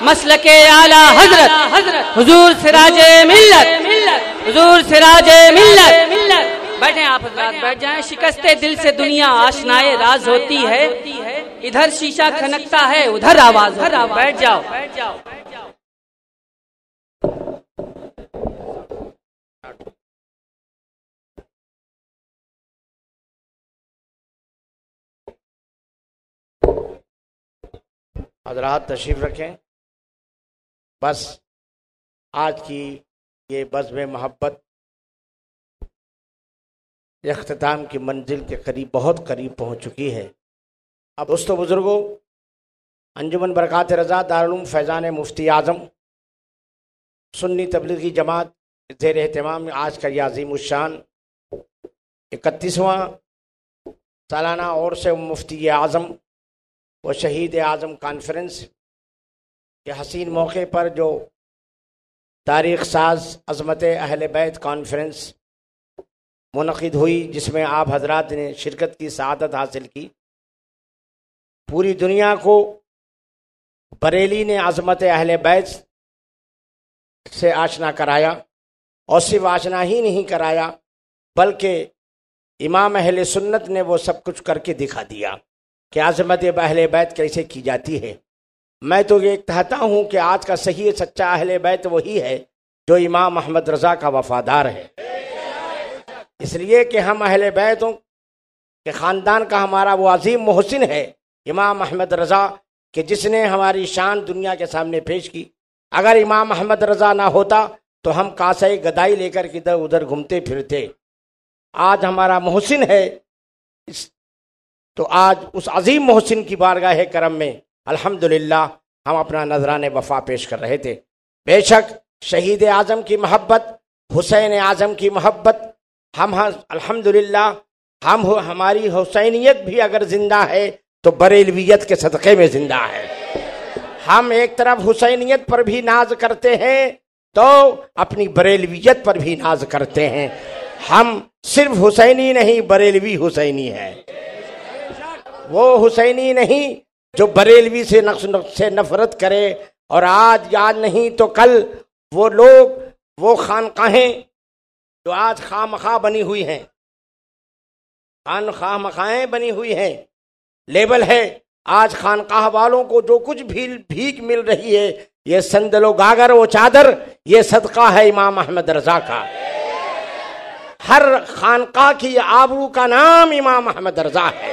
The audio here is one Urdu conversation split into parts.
مسلک اعلی حضرت حضور سراج ملت حضور سراج ملت۔ بیٹھیں آپ حضرات، بیٹھ جائیں۔ شکست دل سے دنیا آشنائے راز ہوتی ہے، ادھر شیشہ کھنکتا ہے ادھر آواز ہوتی ہے۔ بیٹھ جاؤ۔ حضرات تشریف رکھیں۔ بس آج کی یہ بزم محبت اختتام کی منزل کے قریب، بہت قریب پہنچ چکی ہے۔ اب دوستو بزرگوں، انجمن برکات رضا دارالعلوم فیضان مفتی اعظم سنی تبلیغی جماعت زیر اہتمام آج کا یہ عظیم الشان 31واں سالانہ عرس مفتی اعظم و شہید اعظم کانفرنس کے حسین موقع پر جو تاریخ ساز عظمت اہل بیت کانفرنس منعقد ہوئی، جس میں آپ حضرات نے شرکت کی سعادت حاصل کی۔ پوری دنیا کو بریلی نے عظمت اہل بیت سے آشنا کرایا، اور صرف آشنا ہی نہیں کرایا بلکہ امام اہل سنت نے وہ سب کچھ کر کے دکھا دیا کہ عظمت اہل بیت کیسے کی جاتی ہے۔ میں تو یہ کہتا ہوں کہ آج کا صحیح سچا اہل بیت وہی ہے جو امام احمد رضا کا وفادار ہے، اس لیے کہ ہم اہل بیتوں کے خاندان کا ہمارا وہ عظیم محسن ہے امام احمد رضا، کہ جس نے ہماری شان دنیا کے سامنے پیش کی۔ اگر امام احمد رضا نہ ہوتا تو ہم کاسے گدائی لے کر ادھر ادھر گھومتے پھرتے۔ آج ہمارا محسن ہے، تو آج اس عظیم محسن کی بارگاہ کرم میں الحمدللہ ہم اپنا نذران وفا پیش کر رہے تھے۔ بے شک شہید اعظم کی محبت، حسین اعظم کی محبت، ہم الحمدللہ ہماری حسینیت بھی اگر زندہ ہے تو بریلویت کے صدقے میں زندہ ہے۔ ہم ایک طرف حسینیت پر بھی ناز کرتے ہیں تو اپنی بریلویت پر بھی ناز کرتے ہیں۔ ہم صرف حسینی نہیں، بریلوی حسینی ہے۔ وہ حسینی نہیں جو بریلوی سے نفرت کرے، اور آج یاد نہیں تو کل وہ لوگ، وہ خانقاہیں جو آج خواہ مخواہ بنی ہوئی ہیں، خواہ مخواہیں بنی ہوئی ہیں، لیبل ہے آج خانقاہ والوں کو جو کچھ بھی بھیک مل رہی ہے، یہ سندل و گاگر و چادر، یہ صدقہ ہے امام احمد رضا کا۔ ہر خانقاہ کی آبرو کا نام امام احمد رضا ہے۔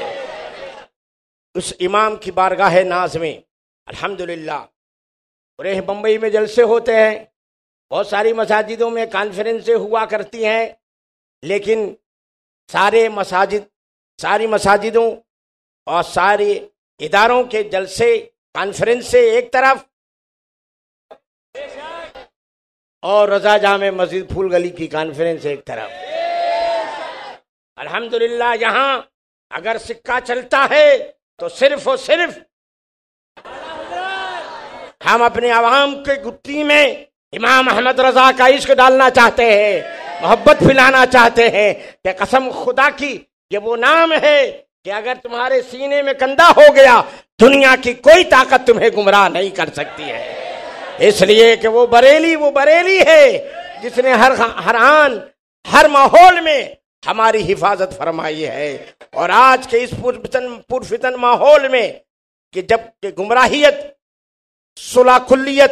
اس امام کی بارگاہ ناز میں الحمدللہ پورے بمبئی میں جلسے ہوتے ہیں، بہت ساری مساجدوں میں کانفرنسیں ہوا کرتی ہیں، لیکن ساری مساجدوں اور سارے اداروں کے جلسے کانفرنس سے ایک طرف، اور رضا جامع مسجد پھول گلی کی کانفرنس ایک طرف۔ الحمدللہ یہاں اگر سکہ چلتا ہے تو صرف اور صرف ہم اپنے عوام کے گٹی میں امام احمد رضا کا عشق ڈالنا چاہتے ہیں، محبت پھیلانا چاہتے ہیں، کہ قسم خدا کی یہ وہ نام ہے کہ اگر تمہارے سینے میں کندھا ہو گیا دنیا کی کوئی طاقت تمہیں گمراہ نہیں کر سکتی ہے۔ اس لیے کہ وہ بریلی ہے جس نے ہر آن ہر ماحول میں ہماری حفاظت فرمائی ہے۔ اور آج کے اس پرفتن ماحول میں کہ جب کہ گمراہیت صلح کلیت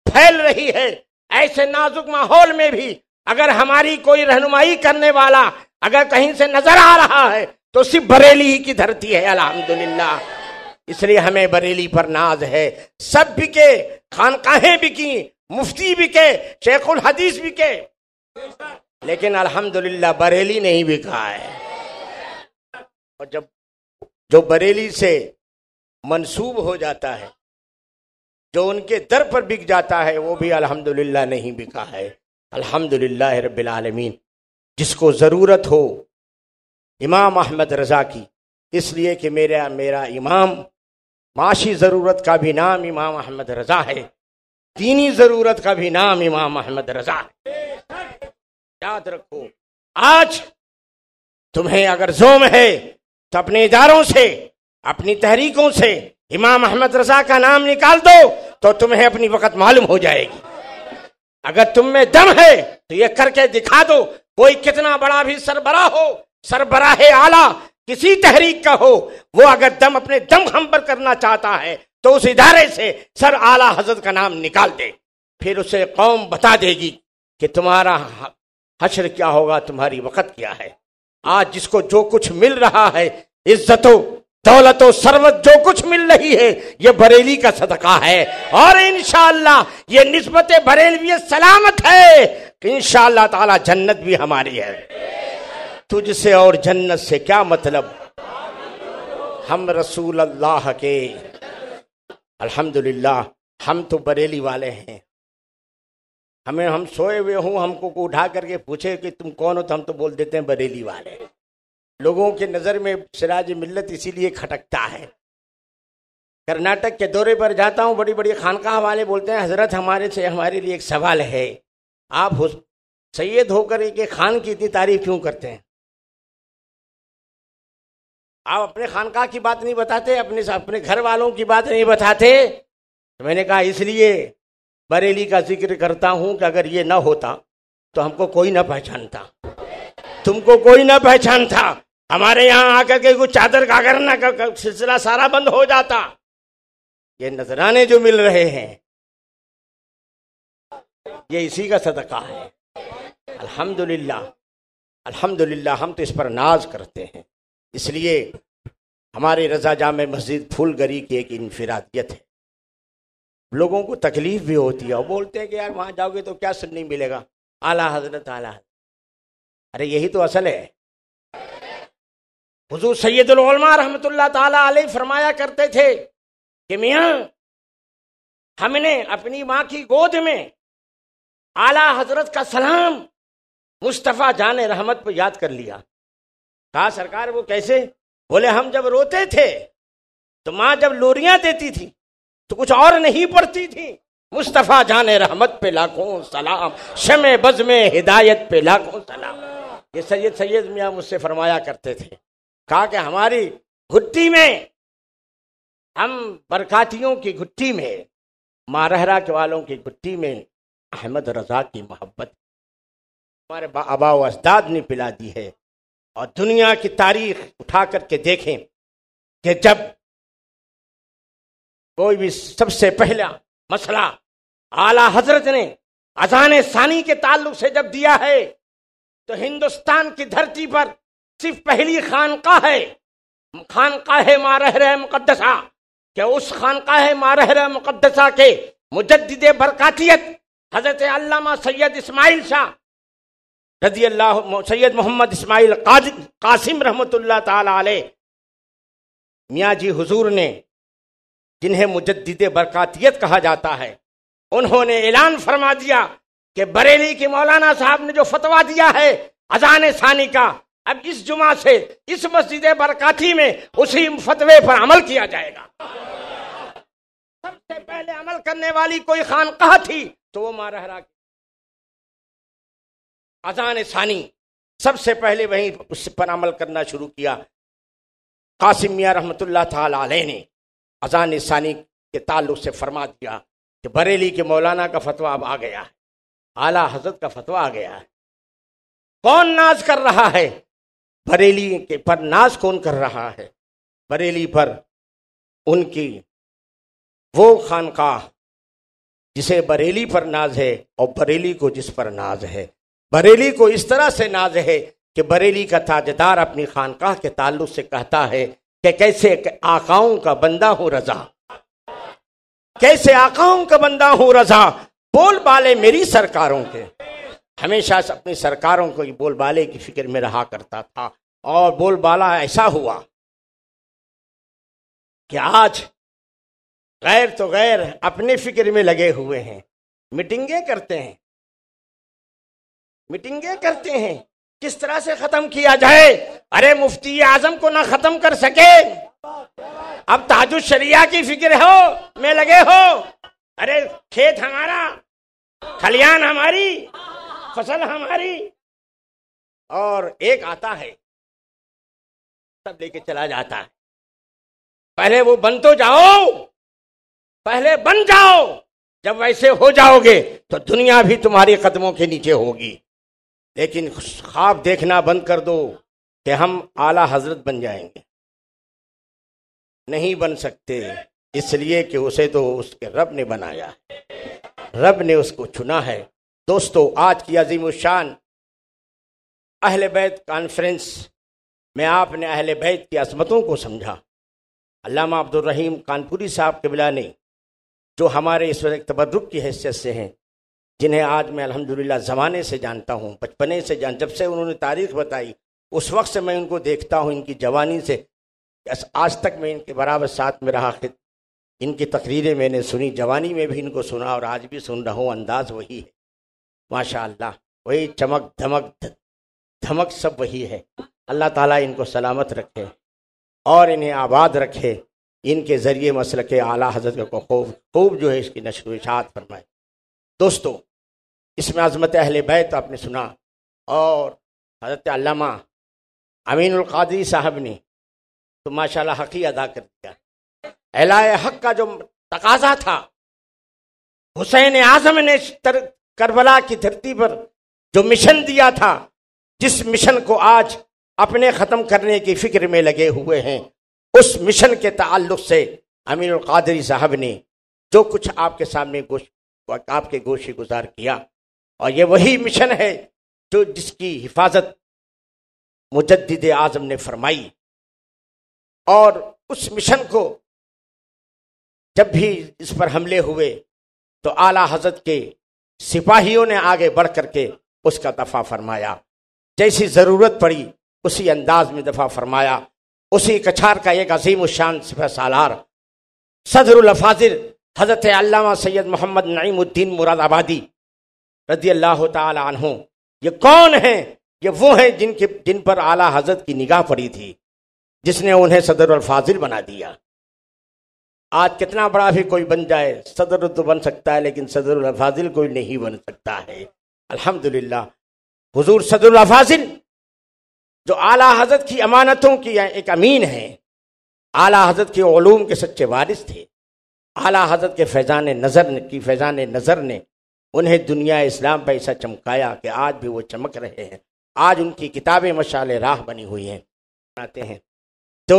پھیل رہی ہے، ایسے نازک ماحول میں بھی اگر ہماری کوئی رہنمائی کرنے والا اگر کہیں سے نظر آ رہا ہے تو صرف بریلی ہی کی دھرتی ہے الحمدللہ۔ اس لیے ہمیں بریلی پر ناز ہے۔ سب بکے، خانقاہیں بکی، مفتی بکے، شیخ الحدیث بکے، لیکن الحمدللہ بریلی نہیں بکا ہے۔ اور جو بریلی سے منسوب ہو جاتا ہے، جو ان کے در پر بک جاتا ہے، وہ بھی الحمدللہ نہیں بکا ہے۔ الحمدللہ رب العالمین۔ جس کو ضرورت ہو امام احمد رضا کی، اس لیے کہ میرا امام، معاشی ضرورت کا بھی نام امام احمد رضا ہے، دینی ضرورت کا بھی نام امام احمد رضا ہے۔ یاد رکھو، آج تمہیں اگر زوم ہے تو اپنے اداروں سے، اپنی تحریکوں سے امام احمد رضا کا نام نکال دو تو تمہیں اپنی وقت معلوم ہو جائے گی۔ اگر تم میں دم ہے تو یہ کر کے دکھا دو۔ کوئی کتنا بڑا بھی سربراہ ہو، سربراہ اعلیٰ کسی تحریک کا ہو، وہ اگر دم اپنے دم خمبر کرنا چاہتا ہے تو اس ادارے سے سر اعلیٰ حضرت کا نام نکال دے، پھر اسے قوم بتا دے گی کہ تمہارا حشر کیا ہوگا، تمہاری وقت کیا ہے۔ آج جس کو جو کچھ مل رہا ہے، عزت و دولت و ثروت جو کچھ مل رہی ہے، یہ بریلی کا صدقہ ہے، اور انشاءاللہ یہ نسبت بریلویت سلامت ہے کہ انشاءاللہ تعالی جنت بھی ہماری ہے۔ تجھ سے اور جنت سے کیا مطلب، ہم رسول اللہ کے، الحمدللہ ہم تو بریلی والے ہیں۔ ہم سوئے ہوئے ہوں، ہم کو اٹھا کر کے پوچھے کہ تم کون ہو تو ہم تو بول دیتے ہیں بریلی والے۔ لوگوں کے نظر میں سراج ملت اسی لیے کھٹکتا ہے۔ کرناٹک کے دورے پر جاتا ہوں، بڑی بڑی خانقاہ والے بولتے ہیں حضرت ہمارے لیے ایک سوال ہے، آپ سید ہو کر ایک خان کی اتنی تعریف کیوں کرتے ہیں؟ آپ اپنے خانقاہ کی بات نہیں بتاتے، اپنے گھر والوں کی بات نہیں بتاتے؟ تو میں نے کہا اس لیے بریلی کا ذکر کرتا ہوں کہ اگر یہ نہ ہوتا تو ہم کو کوئی نہ پہچانتا، تم کو کوئی نہ پہچانتا، ہمارے یہاں آ کر کے کوئی چادر کاغرنا کا سلسلہ سارا بند ہو جاتا۔ یہ نذرانے جو مل رہے ہیں یہ اسی کا صدقہ ہے۔ الحمدللہ الحمدللہ ہم تو اس پر ناز کرتے ہیں۔ اس لیے ہماری رضا جامع مسجد پھول گری کی ایک انفرادیت ہے۔ لوگوں کو تکلیف بھی ہوتی ہے، وہ بولتے ہیں کہ یار وہاں جاؤ گے تو کیا سننے ملے گا، اعلیٰ حضرت اعلیٰ حضرت۔ ارے یہی تو اصل ہے۔ حضور سید العلماء رحمۃ اللہ تعالی علیہ فرمایا کرتے تھے کہ میاں ہم نے اپنی ماں کی گود میں اعلیٰ حضرت کا سلام مصطفیٰ جان رحمت پہ یاد کر لیا۔ کہا سرکار وہ کیسے؟ بولے ہم جب روتے تھے تو ماں جب لوریاں دیتی تھی تو کچھ اور نہیں پڑتی تھی، مصطفیٰ جان رحمت پہ لاکھوں سلام، شمع بز میں ہدایت پہ لاکھوں سلام۔ یہ سید میاں مجھ سے فرمایا کرتے تھے، کہا کہ ہماری گھٹی میں، ہم برکاتیوں کی گھٹی میں، مارہرا کے والوں کی گھٹی میں احمد رضا کی محبت ہمارے آبا و اجداد نے پلا دی ہے۔ اور دنیا کی تاریخ اٹھا کر کے دیکھیں کہ جب کوئی بھی سب سے پہلا مسئلہ اعلیٰ حضرت نے اذان ثانی کے تعلق سے جب دیا ہے تو ہندوستان کی دھرتی پر صرف پہلی خانقاہ ہے، خانقاہ مارہرہ مقدسہ، کہ اس خانقاہ مارہرہ مقدسہ کے مجدد برکاتیت حضرت علامہ سید اسماعیل شاہ رضی اللہ، سید محمد اسماعیل قاسم رحمۃ اللہ تعالی علیہ میاں جی حضور نے، جنہیں مجدد برکاتیت کہا جاتا ہے، انہوں نے اعلان فرما دیا کہ بریلی کے مولانا صاحب نے جو فتویٰ دیا ہے اذان ثانی کا، اب اس جمعہ سے اس مسجد برکاتی میں اسی فتوے پر عمل کیا جائے گا۔ سب سے پہلے عمل کرنے والی کوئی خانقاہ تھی تو وہ مارہرا کی اذان ثانی، سب سے پہلے وہیں اس پر عمل کرنا شروع کیا۔ قاسم میاں رحمۃ اللہ تعالی علیہ نے اذان ثانی کے تعلق سے فرما دیا کہ بریلی کے مولانا کا فتویٰ اب آ گیا ہے، اعلیٰ حضرت کا فتویٰ آ گیا ہے۔ کون ناز کر رہا ہے؟ بریلی کے پر ناز کون کر رہا ہے؟ بریلی پر ان کی وہ خانقاہ جسے بریلی پر ناز ہے، اور بریلی کو جس پر ناز ہے۔ بریلی کو اس طرح سے ناز ہے کہ بریلی کا تاجدار اپنی خانقاہ کے تعلق سے کہتا ہے کہ کیسے آقاؤں کا بندہ ہوں رضا، کیسے آقاؤں کا بندہ ہوں رضا، بول بالے میری سرکاروں کے۔ ہمیشہ اپنی سرکاروں کو بول بالے کی فکر میں رہا کرتا تھا، اور بول بالا ایسا ہوا کہ آج غیر تو غیر اپنے فکر میں لگے ہوئے ہیں، میٹنگیں کرتے ہیں، میٹنگیں کرتے ہیں کس طرح سے ختم کیا جائے۔ ارے مفتی اعظم کو نہ ختم کر سکے، اب تاج الشریعہ کی فکر ہو میں لگے ہو۔ ارے کھیت ہمارا، کھلیان ہماری، فصل ہماری، اور ایک آتا ہے سب لے کے چلا جاتا ہے۔ پہلے وہ بن تو جاؤ، پہلے بن جاؤ، جب ویسے ہو جاؤ گے تو دنیا بھی تمہاری قدموں کے نیچے ہوگی. لیکن خواب دیکھنا بند کر دو کہ ہم اعلیٰ حضرت بن جائیں گے. نہیں بن سکتے، اس لیے کہ اسے تو اس کے رب نے بنایا ہے، رب نے اس کو چنا ہے. دوستو، آج کی عظیم الشان اہل بیت کانفرنس میں آپ نے اہل بیت کی عظمتوں کو سمجھا. علامہ عبدالرحیم کانپوری صاحب قبلہ نے، جو ہمارے اس وقت تبرک کی حیثیت سے ہیں، جنہیں آج میں الحمدللہ زمانے سے جانتا ہوں، بچپنے سے جب سے انہوں نے تاریخ بتائی اس وقت سے میں ان کو دیکھتا ہوں، ان کی جوانی سے آج تک میں ان کے برابر ساتھ میں رہا. ان کی تقریریں میں نے سنی، جوانی میں بھی ان کو سنا اور آج بھی سن رہا ہوں. انداز وہی ہے ماشاءاللہ، وہی چمک دھمک سب وہی ہے. اللہ تعالیٰ ان کو سلامت رکھے اور انہیں آباد رکھے. ان کے ذریعے مسلک اعلیٰ حضرت کو خوب جو ہے اس کی نشر و اشاعت فرمائے. دوستو، اس میں عظمت اہل بیت آپ نے سنا، اور حضرت علامہ امین القادری صاحب نے تو ماشاءاللہ حق ہی ادا کر دیا. اعلاء حق کا جو تقاضا تھا، حسین اعظم نے کربلا کی دھرتی پر جو مشن دیا تھا، جس مشن کو آج اپنے ختم کرنے کی فکر میں لگے ہوئے ہیں، اس مشن کے تعلق سے امین القادری صاحب نے جو کچھ آپ کے سامنے آپ کے گوشے گزار کیا، اور یہ وہی مشن ہے جو جس کی حفاظت مجدد اعظم نے فرمائی. اور اس مشن کو جب بھی اس پر حملے ہوئے تو اعلیٰ حضرت کے سپاہیوں نے آگے بڑھ کر کے اس کا دفاع فرمایا. جیسی ضرورت پڑی اسی انداز میں دفاع فرمایا. اسی کچھار کا ایک عظیم الشان سپہ سالار صدر الافاضل حضرت علامہ سید محمد نعیم الدین مراد آبادی رضی اللہ تعالی عنہ، یہ کون ہیں؟ یہ وہ ہیں جن پر اعلیٰ حضرت کی نگاہ پڑی تھی، جس نے انہیں صدر الفاضل بنا دیا. آج کتنا بڑا بھی کوئی بن جائے، صدر تو بن سکتا ہے لیکن صدر الفاضل کوئی نہیں بن سکتا ہے. الحمدللہ حضور صدر الفاضل جو اعلیٰ حضرت کی امانتوں کی ایک امین ہیں، اعلیٰ حضرت کے علوم کے سچے وارث تھے. اعلیٰ حضرت کے فیضان نظر نے انہیں دنیا اسلام پہ ایسا چمکایا کہ آج بھی وہ چمک رہے ہیں. آج ان کی کتابیں مشعل راہ بنی ہوئی ہیں. بناتے ہیں تو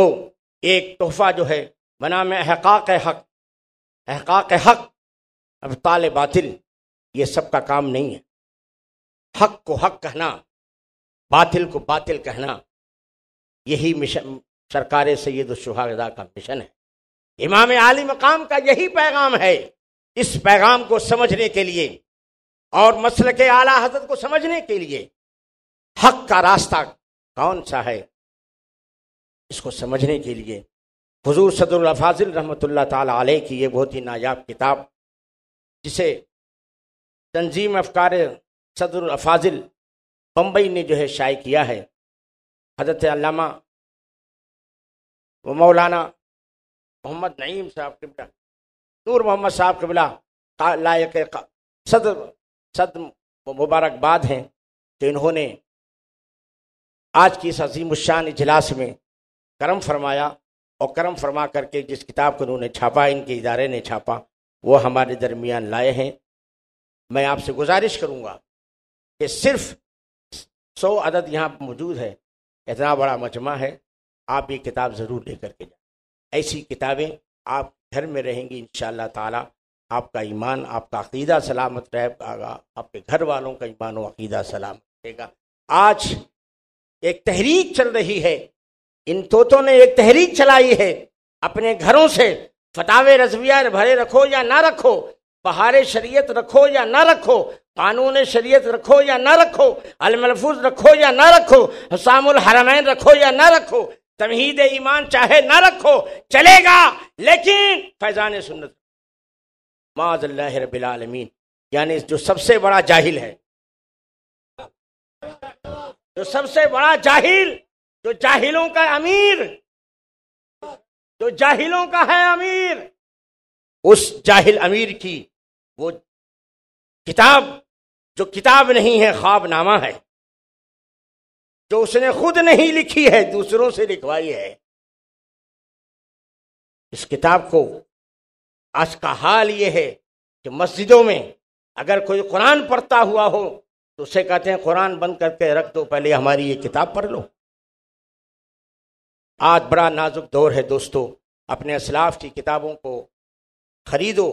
ایک تحفہ جو ہے بنا میں احقاق حق ابطال باطل، یہ سب کا کام نہیں ہے. حق کو حق کہنا، باطل کو باطل کہنا، یہی مشن سرکار سید الشہداء کا مشن ہے. امام عالی مقام کا یہی پیغام ہے. اس پیغام کو سمجھنے کے لیے اور مسلک اعلیٰ حضرت کو سمجھنے کے لیے حق کا راستہ کون سا ہے، اس کو سمجھنے کے لیے حضور صدر الافاضل رحمۃ اللہ تعالی علیہ کی یہ بہت ہی نایاب کتاب، جسے تنظیم افکار صدر الافاضل بمبئی نے جو ہے شائع کیا ہے، حضرت علامہ و مولانا محمد نعیم صاحب قبلہ، نور محمد صاحب قبلہ لائق صدر مبارکباد ہیں کہ انہوں نے آج کی اس عظیم الشان اجلاس میں کرم فرمایا، اور کرم فرما کر کے جس کتاب کو انہوں نے چھاپا، ان کے ادارے نے چھاپا، وہ ہمارے درمیان لائے ہیں. میں آپ سے گزارش کروں گا کہ صرف 100 عدد یہاں موجود ہے، اتنا بڑا مجمع ہے، آپ یہ کتاب ضرور لے کر کے جائیں. ایسی کتابیں آپ گھر میں رہیں گی انشاءاللہ تعالی. آپ کا ایمان، آپ کا عقیدہ سلامت رہے گا، آپ کے گھر والوں کا ایمان و عقیدہ سلامت رہے گا. آج ایک تحریک چل رہی ہے، ان طوطوں نے ایک تحریک چلائی ہے. اپنے گھروں سے فتاوی رضویہ بھرے رکھو یا نہ رکھو، بہار شریعت رکھو یا نہ رکھو، قانون شریعت رکھو یا نہ رکھو، الملفوظ رکھو یا نہ رکھو، حسام الحرمین رکھو یا نہ رکھو، تمہید ایمان چاہے نہ رکھو، چلے گا، لیکن فیضان سنت معاذ اللہ رب العالمین. یعنی جو سب سے بڑا جاہل ہے، جو سب سے بڑا جاہل، جو جاہلوں کا امیر، جو جاہلوں کا ہے امیر، اس جاہل امیر کی وہ کتاب، جو کتاب نہیں ہے، خواب نامہ ہے، جو اس نے خود نہیں لکھی ہے، دوسروں سے لکھوائی ہے. اس کتاب کو آج کا حال یہ ہے کہ مسجدوں میں اگر کوئی قرآن پڑھتا ہوا ہو تو اسے کہتے ہیں قرآن بند کر کے رکھ دو، پہلے ہماری یہ کتاب پڑھ لو۔ آج بڑا نازک دور ہے دوستو، اپنے اسلاف کی کتابوں کو خریدو،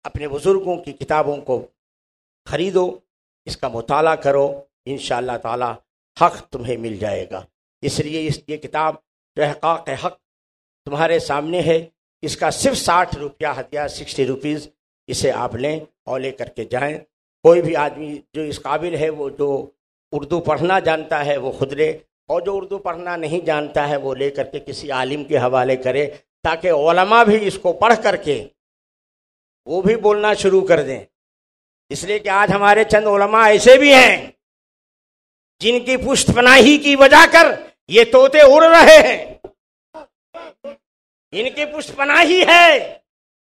اپنے بزرگوں کی کتابوں کو خریدو، اس کا مطالعہ کرو، انشاءاللہ تعالی حق تمہیں مل جائے گا۔ اس لیے یہ کتاب جو احقاق حق تمہارے سامنے ہے، اس کا صرف 60 روپیہ ہدیہ، 60 روپیز، اسے آپ لیں اور لے کر کے جائیں۔ کوئی بھی آدمی جو اس قابل ہے، وہ جو اردو پڑھنا جانتا ہے وہ خود لے، اور جو اردو پڑھنا نہیں جانتا ہے وہ لے کر کے کسی عالم کے حوالے کرے، تاکہ علماء بھی اس کو پڑھ کر کے وہ بھی بولنا شروع کر دیں۔ اس لیے کہ آج ہمارے چند علماء ایسے بھی ہیں جن کی پشت پناہی کی وجہ کر یہ طوطے اڑ رہے ہیں، ان کی پشت پناہی ہے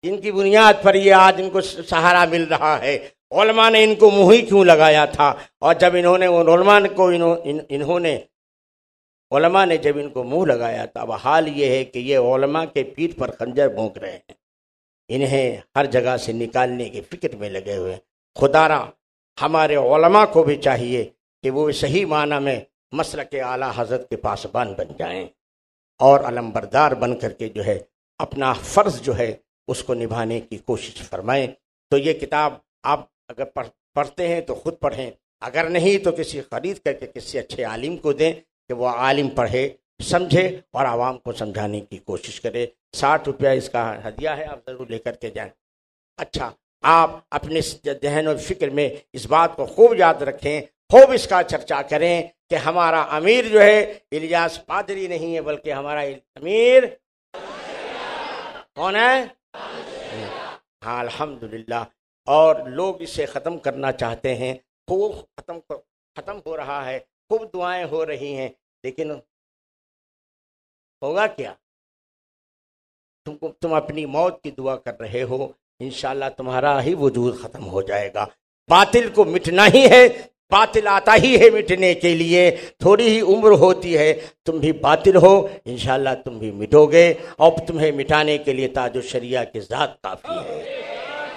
جن کی بنیاد پر یہ آج ان کو سہارا مل رہا ہے۔ علماء نے ان کو منہ ہی کیوں لگایا تھا، اور جب انہوں نے علماء نے جب ان کو منہ لگایا تھا، اب حال یہ ہے کہ یہ علماء کے پیٹھ پر خنجر بھونک رہے ہیں، انہیں ہر جگہ سے نکالنے کی فکر میں لگے ہوئے ہیں۔ خدا را ہمارے علماء کو بھی چاہیے کہ وہ صحیح معنی میں مسلک اعلیٰ حضرت کے پاسبان بن جائیں اور علمبردار بن کر کے جو ہے اپنا فرض جو ہے اس کو نبھانے کی کوشش فرمائیں۔ تو یہ کتاب آپ اگر پڑھتے ہیں تو خود پڑھیں، اگر نہیں تو کسی خرید کر کے کسی اچھے عالم کو دیں کہ وہ عالم پڑھے، سمجھے اور عوام کو سمجھانے کی کوشش کرے۔ 60 روپیہ اس کا ہدیہ ہے، آپ ضرور لے کر کے جائیں۔ اچھا، آپ اپنے ذہن و فکر میں اس بات کو خوب یاد رکھیں، خوب اس کا چرچا کریں کہ ہمارا امیر جو ہے الیاس پادری نہیں ہے، بلکہ ہمارا امیر کون ہے؟ ہاں، الحمدللہ۔ اور لوگ اسے ختم کرنا چاہتے ہیں، خوب ختم ہو رہا ہے، خوب دعائیں ہو رہی ہیں، لیکن ہوگا کیا؟ تم اپنی موت کی دعا کر رہے ہو، انشاءاللہ تمہارا ہی وجود ختم ہو جائے گا۔ باطل کو مٹنا ہی ہے، باطل آتا ہی ہے مٹنے کے لیے، تھوڑی ہی عمر ہوتی ہے، تم بھی باطل ہو، انشاءاللہ تم بھی مٹو گے، اور تمہیں مٹانے کے لیے تاج الشریعہ کی ذات کافی ہے،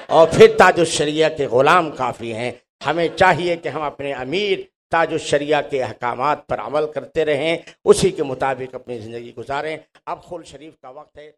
اور پھر تاج الشریعہ کے غلام کافی ہیں۔ ہمیں چاہیے کہ ہم اپنے امیر تاج الشریعہ کے احکامات پر عمل کرتے رہیں، اسی کے مطابق اپنی زندگی گزاریں۔ اب خل شریف کا وقت ہے۔